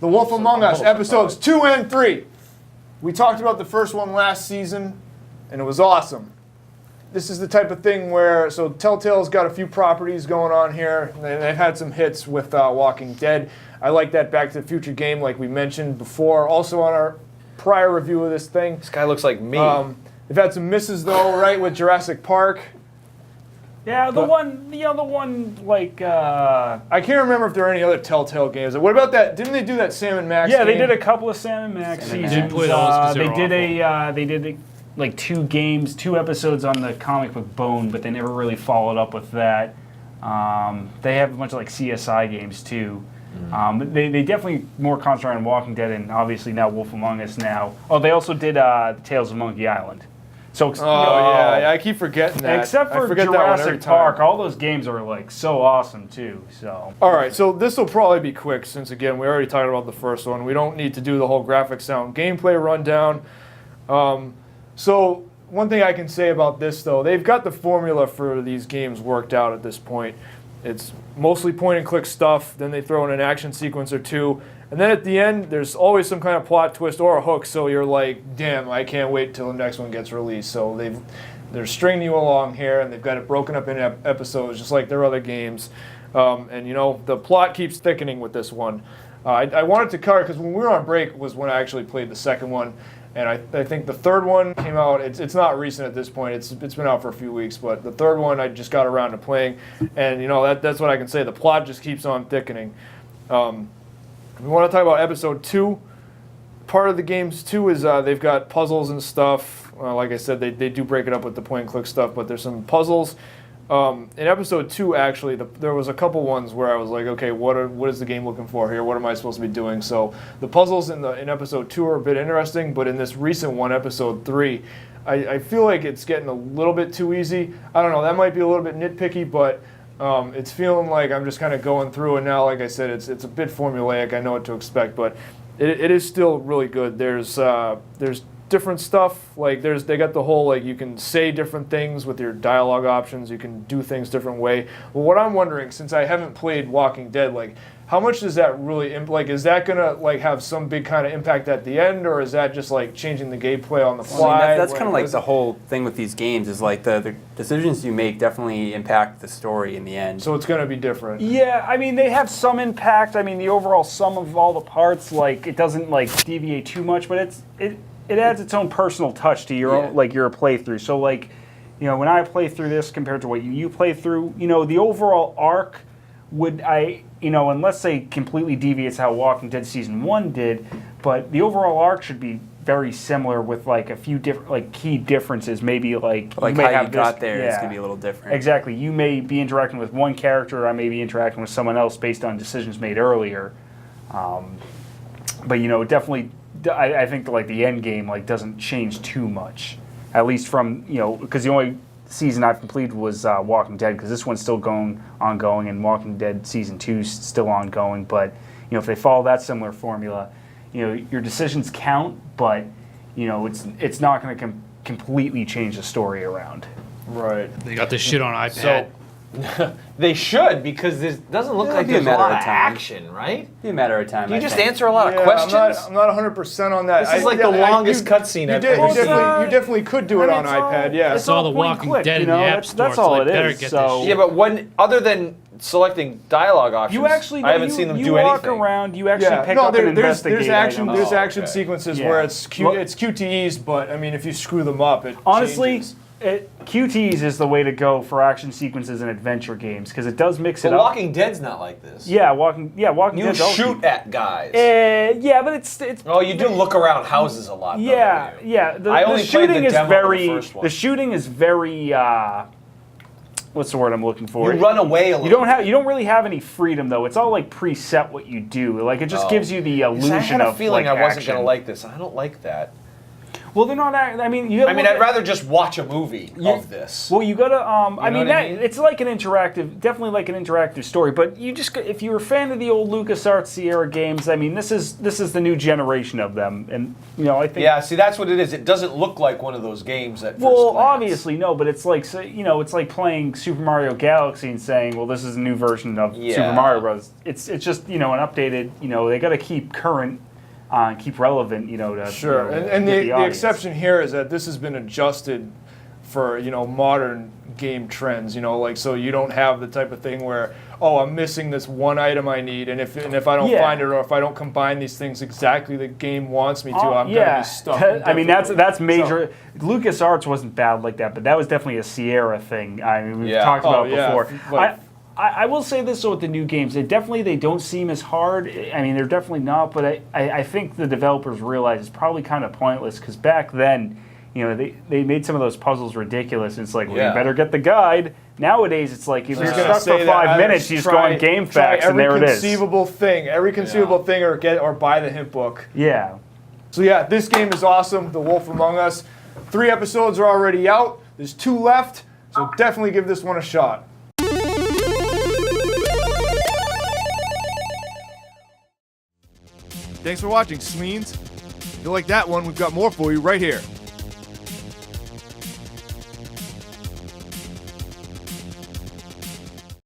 The Wolf Among Us, episodes 2 and 3. We talked about the first one last season, and it was awesome. This is the type of thing where, so Telltale's got a few properties going on here. They've had some hits with Walking Dead. I like that Back to the Future game, like we mentioned before. Also on our prior review of this thing. This guy looks like me. They've had some misses though, right, with Jurassic Park. Yeah, the one, like... I can't remember if there are any other Telltale games. What about that? Didn't they do that Sam & Max Yeah, game? they did a couple of Sam & Max seasons. Didn't play those 'cause they did like 2 games, 2 episodes on the comic book Bone, but they never really followed up with that. They have a bunch of like CSI games too. But they definitely more concentrate on Walking Dead and obviously now Wolf Among Us now. Oh, they also did Tales of Monkey Island. So yeah, I keep forgetting that. Except for Jurassic Park, all those games are like so awesome too. So all right, so this will probably be quick since again we already talked about the first one. We don't need to do the whole graphic sound gameplay rundown. So one thing I can say about this though, they've got the formula for these games worked out at this point. It's mostly point and click stuff. Then they throw in an action sequence or two. And then at the end, there's always some kind of plot twist or a hook, so you're like, damn, I can't wait till the next one gets released. So they're stringing you along here, and they've got it broken up in episodes, just like their other games. And, you know, the plot keeps thickening with this one. I wanted to cover, because when we were on break was when I actually played the second one. And I think the third one came out, it's not recent at this point, it's been out for a few weeks, but the third one I just got around to playing. And, you know, that's what I can say. The plot just keeps on thickening. We want to talk about episode 2. Part of the games too is they've got puzzles and stuff. Like I said, they do break it up with the point and click stuff, but there's some puzzles. In episode 2, actually, there was a couple ones where I was like, okay, what is the game looking for here? What am I supposed to be doing? So the puzzles in episode 2 are a bit interesting, but in this recent one, episode 3, I feel like it's getting a little bit too easy. I don't know, that might be a little bit nitpicky, but it's feeling like I'm just kind of going through, and now, like I said, it's a bit formulaic. I know what to expect, but it is still really good. There's different stuff, like they got the whole, like, you can say different things with your dialogue options, you can do things different way. Well, what I'm wondering, since I haven't played Walking Dead, like, how much does that really, like, is that gonna, like, have some big kind of impact at the end, or is that just, like, changing the gameplay on the fly? I mean, that's kind of like the whole thing with these games is, like, the decisions you make definitely impact the story in the end. So it's gonna be different. yeah, I mean, they have some impact. I mean, the overall sum of all the parts, like, it doesn't, like, deviate too much, but it adds its own personal touch to your own, like, your playthrough. So, like, you know, when I play through this compared to what you play through, you know, the overall arc unless they completely deviates how Walking Dead Season 1 did, but the overall arc should be very similar with, like, a few different, like, key differences. Maybe, like you may how you got there is going to be a little different. Exactly. You may be interacting with one character, I may be interacting with someone else based on decisions made earlier. But, you know, definitely, I think, like, the end game, like, doesn't change too much. At least from, you know, because the only season I've completed was Walking Dead, because this one's still ongoing, and Walking Dead Season 2 is still ongoing. But, you know, if they follow that similar formula, you know, your decisions count, but, you know, it's not going to completely change the story around. Right. They got this shit on iPad. They should, because this doesn't look like there's a lot of action, right? Be a matter of time. You just answer a lot of questions. I'm not 100% on that. This is like the longest cutscene I've ever seen. You definitely could do it on iPad, yeah. I saw The Walking Dead in the App Store. That's all so it is. So yeah, but other than selecting dialogue options, I haven't seen them do anything. You walk around, you actually pick up and investigate. There's action sequences where it's QTEs, but I mean, if you screw them up, it changes. QTEs is the way to go for action sequences in adventure games, because it does mix it up. Walking Dead's not like this. Yeah, Walking Dead. You shoot at guys. Yeah, but it's. Oh, you do look around houses a lot. Yeah, yeah. The shooting is very. The shooting is very. What's the word I'm looking for? You run away a little. You don't really have any freedom though. It's all like preset what you do. Like it just gives you the illusion of. I had a feeling like, I wasn't action. gonna like this. I don't like that. Well, they're not. I mean, you. I mean, I'd rather just watch a movie of this. Well, you gotta. I mean, what I mean? it's like an interactive, definitely like an interactive story. But you just, if you're a fan of the old LucasArts Sierra games, I mean, this is the new generation of them, and I think. Yeah, see, that's what it is. It doesn't look like one of those games at first Well, glance. obviously no, but it's like it's like playing Super Mario Galaxy and saying, well, this is a new version of Super Mario Bros. It's just an updated. They got to keep current. Keep relevant, to Sure, and the exception here is that this has been adjusted for modern game trends. Like so you don't have the type of thing where I'm missing this one item I need, and if I don't find it or if I don't combine these things exactly the game wants me to, I'm gonna be stuck. I mean that's major. LucasArts wasn't bad like that, but that was definitely a Sierra thing. I mean we've talked about it before. But, I will say this though with the new games, they don't seem as hard. I mean, they're definitely not, but I think the developers realize it's probably kind of pointless because back then, they made some of those puzzles ridiculous. And it's like, well, you better get the guide. Nowadays, it's like if you're stuck for 5 minutes, you just go on GameFAQs and there it is. Every conceivable thing, or buy the hint book. Yeah. So yeah, this game is awesome. The Wolf Among Us. 3 episodes are already out. There's 2 left, so definitely give this one a shot. Thanks for watching, Sleens. If you like that one, we've got more for you right here.